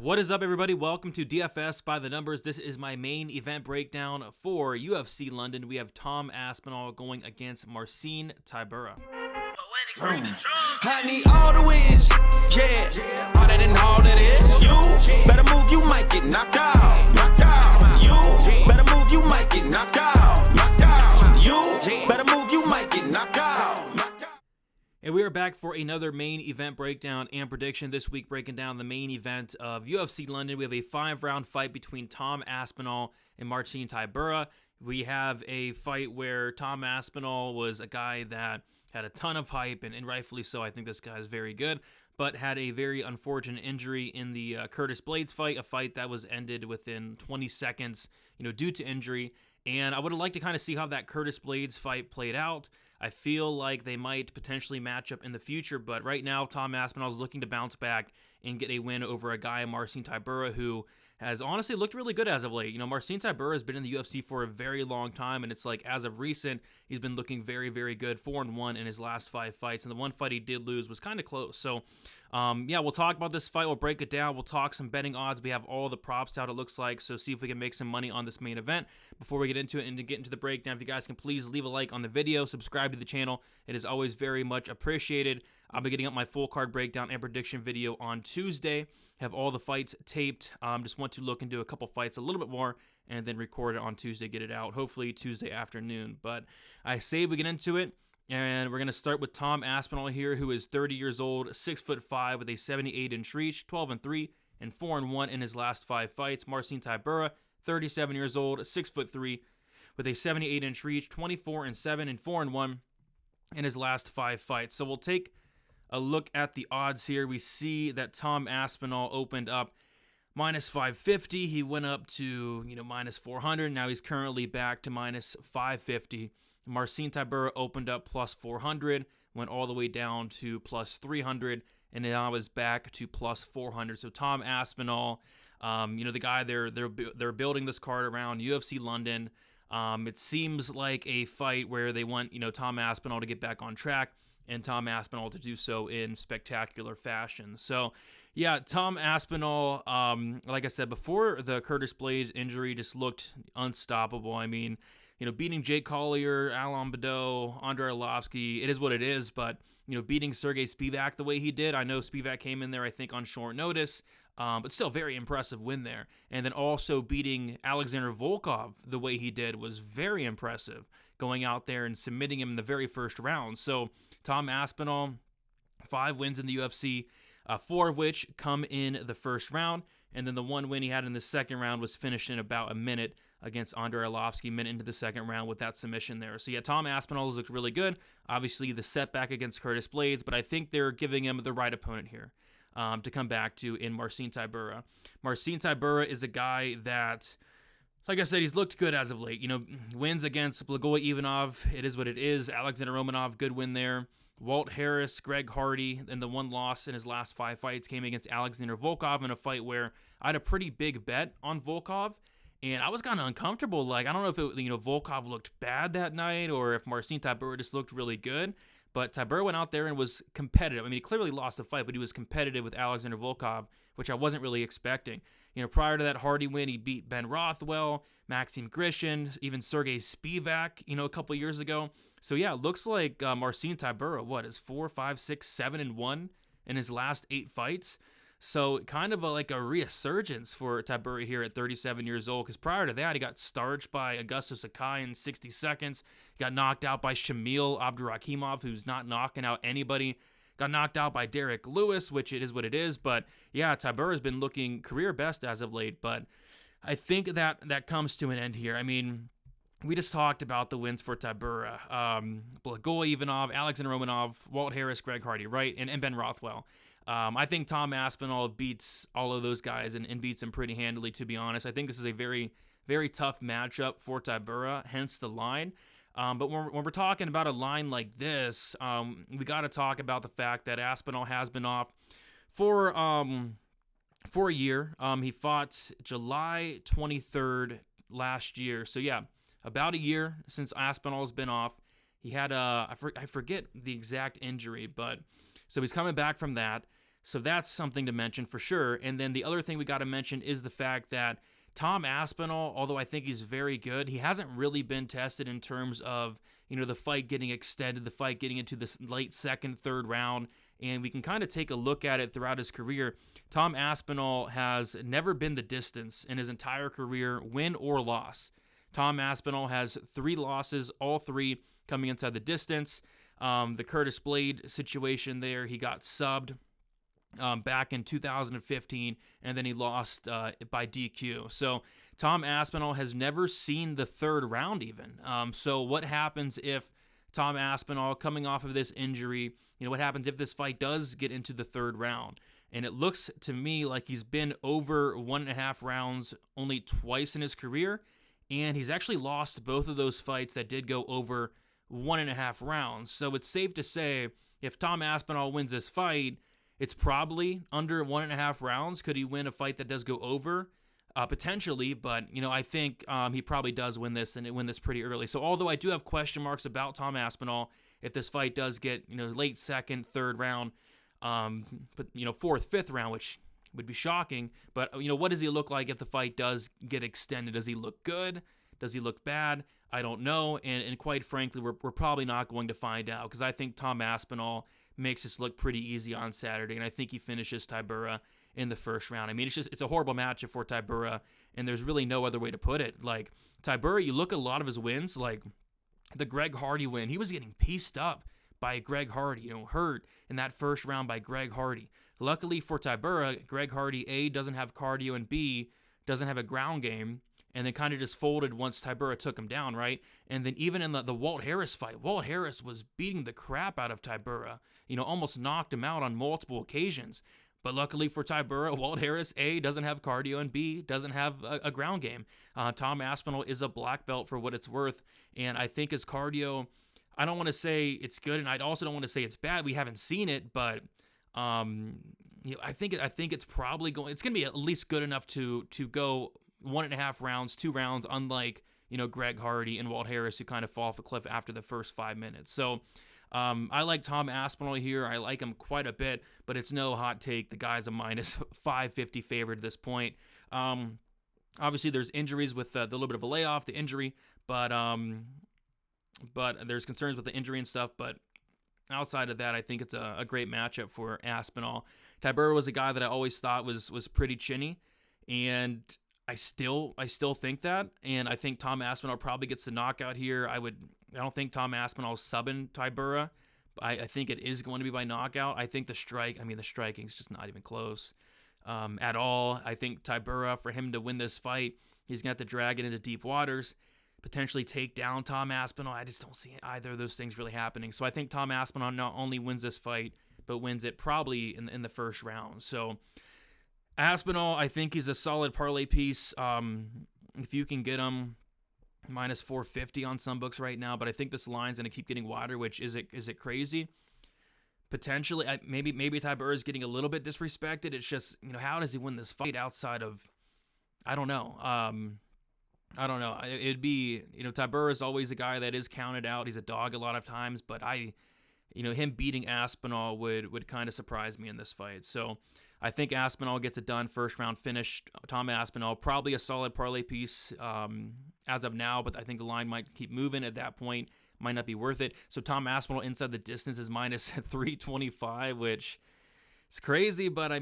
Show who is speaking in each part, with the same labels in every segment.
Speaker 1: What is up, everybody? Welcome to DFS by the Numbers. This is my main event breakdown for UFC London. We have Tom Aspinall going against Marcin Tybura.
Speaker 2: I need all the wins, yeah. All that and all that is. You better move, you might get knocked out. Knocked out. You better move, you might get knocked out. Knocked out. You better move, you might get knocked out. Knocked out.
Speaker 1: And we are back for another main event breakdown and prediction. This week, breaking down the main event of UFC London. We have a 5-round fight between Tom Aspinall and Marcin Tybura. We have a fight where Tom Aspinall was a guy that had a ton of hype, and rightfully so. I think this guy is very good, but had a very unfortunate injury in the Curtis Blaydes fight, a fight that was ended within 20 seconds, due to injury. And I would have liked to kind of see how that Curtis Blaydes fight played out. I feel like they might potentially match up in the future, but right now Tom Aspinall is looking to bounce back and get a win over a guy, Marcin Tybura, who has honestly looked really good as of late. Marcin Tybura has been in the UFC for a very long time, and it's like as of recent, he's been looking very, very good. 4-1 in his last 5 fights, and the one fight he did lose was kind of close. So, we'll talk about this fight. We'll break it down. We'll talk some betting odds. We have all the props out, it looks like, so see if we can make some money on this main event. Before we get into it and to get into the breakdown, if you guys can please leave a like on the video, subscribe to the channel. It is always very much appreciated. I'll be getting up my full card breakdown and prediction video on Tuesday. Have all the fights taped. Just want to look into a couple fights a little bit more and then record it on Tuesday, get it out, hopefully Tuesday afternoon. But I say we get into it, and we're going to start with Tom Aspinall here, who is 30 years old, 6'5", with a 78-inch reach, 12-3, and 4-1 in his last 5 fights. Marcin Tybura, 37 years old, 6'3", with a 78-inch reach, 24-7, and 4-1 in his last 5 fights. So we'll take a look at the odds here. We see that Tom Aspinall opened up minus 550. He went up to, minus 400. Now he's currently back to minus 550. Marcin Tybura opened up plus 400, went all the way down to plus 300, and now is back to plus 400. So Tom Aspinall, the guy they're building this card around UFC London. It seems like a fight where they want, Tom Aspinall to get back on track, and Tom Aspinall to do so in spectacular fashion. So, yeah, Tom Aspinall, like I said, before the Curtis Blaydes injury, just looked unstoppable. I mean, beating Jake Collier, Alan Badeau, Andrei Arlovski, it is what it is, but, beating Sergey Spivak the way he did, I know Spivak came in there, I think, on short notice, but still very impressive win there. And then also beating Alexander Volkov the way he did was very impressive, going out there and submitting him in the very first round. So Tom Aspinall, 5 wins in the UFC, 4 of which come in the first round, and then the one win he had in the second round was finished in about a minute against Andrei Arlovski, minute into the second round with that submission there. So yeah, Tom Aspinall has looked really good. Obviously the setback against Curtis Blaydes, but I think they're giving him the right opponent here to come back to in Marcin Tybura. Marcin Tybura is a guy that, like I said, he's looked good as of late. Wins against Blagoy Ivanov, it is what it is. Alexander Romanov, good win there. Walt Harris, Greg Hardy, and the one loss in his last 5 fights came against Alexander Volkov in a fight where I had a pretty big bet on Volkov, and I was kind of uncomfortable. Like, I don't know if Volkov looked bad that night or if Marcin Tybura just looked really good. But Tybura went out there and was competitive. I mean, he clearly lost the fight, but he was competitive with Alexander Volkov, which I wasn't really expecting. Prior to that Hardy win, he beat Ben Rothwell, Maxim Grishin, even Sergey Spivak, a couple years ago. So yeah, it looks like Marcin Tybura, is 4, 5, 6, 7-1 in his last 8 fights. So kind of like a resurgence for Tybura here at 37 years old, because prior to that, he got starched by Augusto Sakai in 60 seconds. He got knocked out by Shamil Abdurakhimov, who's not knocking out anybody. Got knocked out by Derek Lewis, which it is what it is. But yeah, Tybura has been looking career best as of late. But I think that comes to an end here. I mean, we just talked about the wins for Tybura. Blagoy Ivanov, Alexander Romanov, Walt Harris, Greg Hardy, right? And Ben Rothwell. I think Tom Aspinall beats all of those guys and beats them pretty handily, to be honest. I think this is a very, very tough matchup for Tybura, hence the line. But when we're talking about a line like this, we got to talk about the fact that Aspinall has been off for a year. He fought July 23rd last year. So yeah, about a year since Aspinall's been off. He had I forget the exact injury, but so he's coming back from that. So that's something to mention for sure. And then the other thing we got to mention is the fact that Tom Aspinall, although I think he's very good, he hasn't really been tested in terms of, the fight getting extended, the fight getting into this late second, third round. And we can kind of take a look at it throughout his career. Tom Aspinall has never been the distance in his entire career, win or loss. Tom Aspinall has 3 losses, all 3 coming inside the distance. The Curtis Blade situation there, he got subbed back in 2015, and then he lost by DQ. So Tom Aspinall has never seen the third round even. So what happens if Tom Aspinall, coming off of this injury, what happens if this fight does get into the third round? And it looks to me like he's been over 1.5 rounds only twice in his career, and he's actually lost both of those fights that did go over 1.5 rounds. So it's safe to say if Tom Aspinall wins this fight, it's probably under 1.5 rounds. Could he win a fight that does go over? Potentially, but I think he probably does win this, and win this pretty early. So although I do have question marks about Tom Aspinall, if this fight does get late second, third round, but fourth, fifth round, which would be shocking. But what does he look like if the fight does get extended? Does he look good? Does he look bad? I don't know, and quite frankly, we're probably not going to find out, because I think Tom Aspinall makes this look pretty easy on Saturday, and I think he finishes Tybura in the first round. I mean, it's a horrible matchup for Tybura, and there's really no other way to put it. Like, Tybura, you look at a lot of his wins, like the Greg Hardy win, he was getting pieced up by Greg Hardy, hurt in that first round by Greg Hardy. Luckily for Tybura, Greg Hardy, A, doesn't have cardio, and B, doesn't have a ground game, and then kind of just folded once Tybura took him down, right? And then even in the Walt Harris fight, Walt Harris was beating the crap out of Tybura, almost knocked him out on multiple occasions. But luckily for Tybura, Walt Harris, A, doesn't have cardio, and B, doesn't have a ground game. Tom Aspinall is a black belt for what it's worth, and I think his cardio, I don't want to say it's good, and I also don't want to say it's bad. We haven't seen it, but I think it's probably going to be at least good enough to go 1.5 rounds, 2 rounds, unlike Greg Hardy and Walt Harris, who kind of fall off a cliff after the first 5 minutes. So I like Tom Aspinall here. I like him quite a bit, but it's no hot take. The guy's a minus 550 favorite at this point. Obviously, there's injuries with the little bit of a layoff, the injury, but there's concerns with the injury and stuff. But outside of that, I think it's a great matchup for Aspinall. Tybura was a guy that I always thought was pretty chinny, and I still think that, and I think Tom Aspinall probably gets the knockout here. I don't think Tom Aspinall is subbing Tybura. I think it is going to be by knockout. I think the striking is just not even close at all. I think Tybura, for him to win this fight, he's going to have to drag it into deep waters, potentially take down Tom Aspinall. I just don't see either of those things really happening. So I think Tom Aspinall not only wins this fight, but wins it probably in the first round. So Aspinall, I think he's a solid parlay piece. If you can get him minus 450 on some books right now, but I think this line's going to keep getting wider, which is it crazy? Potentially, maybe Tybura is getting a little bit disrespected. It's just, how does he win this fight outside of, I don't know. It'd be, Tybura is always a guy that is counted out. He's a dog a lot of times, but him beating Aspinall would kind of surprise me in this fight. So I think Aspinall gets it done, first round finish. Tom Aspinall, probably a solid parlay piece as of now, but I think the line might keep moving at that point. Might not be worth it. So Tom Aspinall inside the distance is minus 325, which is crazy, but I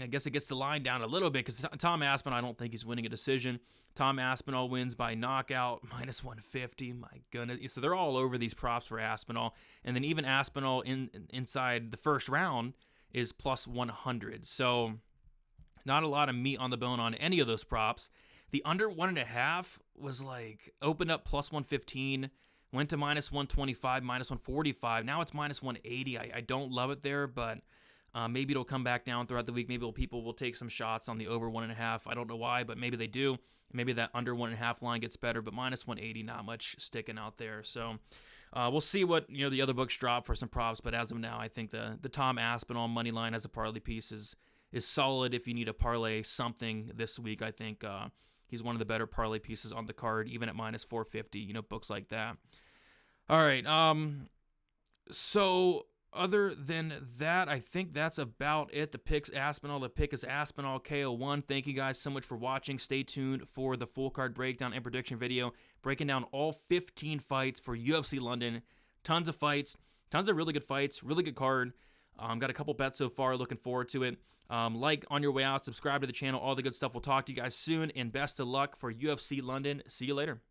Speaker 1: guess it gets the line down a little bit, because Tom Aspinall, I don't think he's winning a decision. Tom Aspinall wins by knockout, minus 150. My goodness. So they're all over these props for Aspinall. And then even Aspinall inside the first round is plus 100. So not a lot of meat on the bone on any of those props. The under 1.5 was opened up plus 115, went to minus 125, minus 145. Now it's minus 180. I don't love it there, but maybe it'll come back down throughout the week. Maybe people will take some shots on the over 1.5. I don't know why, but maybe they do. Maybe that under 1.5 line gets better, but minus 180, not much sticking out there. So we'll see what the other books drop for some props, but as of now, I think the Tom Aspinall money line as a parlay piece is solid if you need a parlay something this week. I think he's one of the better parlay pieces on the card, even at minus 450. Books like that. All right. So Other than that, I think that's about it. The pick's Aspinall. The pick is Aspinall KO1. Thank you guys so much for watching. Stay tuned for the full card breakdown and prediction video, breaking down all 15 fights for UFC London. Tons of fights, tons of really good fights, really good card. Got a couple bets so far. Looking forward to it. Like on your way out, subscribe to the channel, all the good stuff. We'll talk to you guys soon, and best of luck for UFC London. See you later.